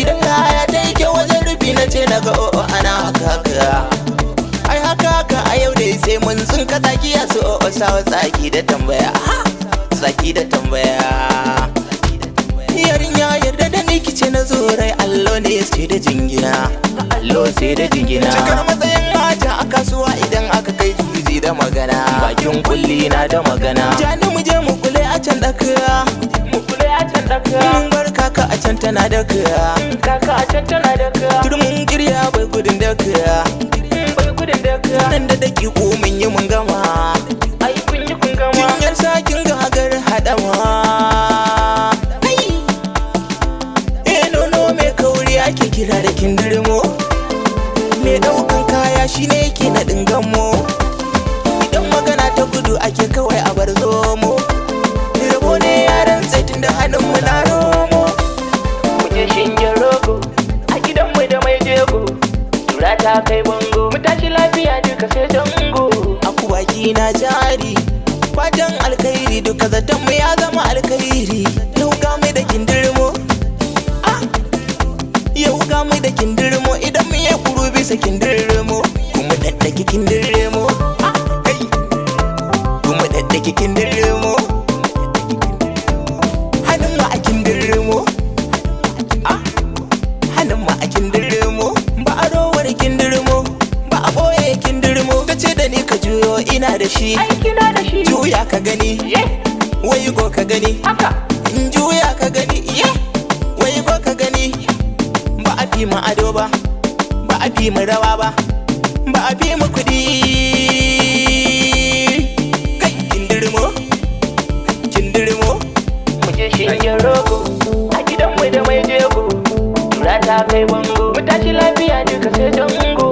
idan kaya ta yi kyau wajen rufi na ce daga o'o ana haka ai haka a yau dai sai mun tsinka tsakiya su o'o sawa tsaki da tambaya tsaki da tambaya yarinya yarda da ni kice na zo rai allo ne sai da jingina allo sai da jingina cikar matsayin haja a kasuwa idan aka kai juji da magana bakin kulli na da magana jani mu je mu kule a can daka mun bar kaka a can tana daka turmin girya bai gudun daka nan da dakiku mun yi mun gama jinyar sakin gagar hadama nono mai kauri ake kira da kindirmo mai daukan kaya shine yake na dingammo idan magana ta gudu ake kawai a bar zomo rabo ne yaran zaitin da hannun mu na romo muje shingen rogo a gidan mu da mai jego tura ta kai bango mu tashi lafiya duka sai dango aku baki na jari fatan alkhairi duka zaton mu ya zama alkhairi yau ga mai da kindirmo yau ga mai da kindirmo idan mu yi kuru bisa kindirmo kuma daddake kindirmo kuma daddake kindirmo hannun ma a kindirmo hannun ma a kindirmo ba a rowar kindirmo ba a boye kindirmo ka ce da ni ka juyo ina da shi juya ka gani wai go ka gani juya ka gani wai go ka gani ba a fi mu ado ba ba a fi mu rawa ba ba a fi mu kudi kai kindirmo muje shingen rogo a gidan mu da mai jego tura ta kai bango mu tashi lafiya duka sai dango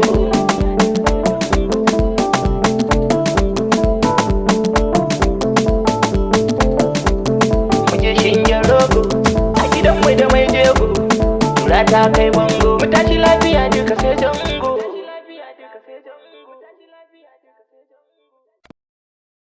muje shingen rogo a gidan mu da mai jego tura ta kai bango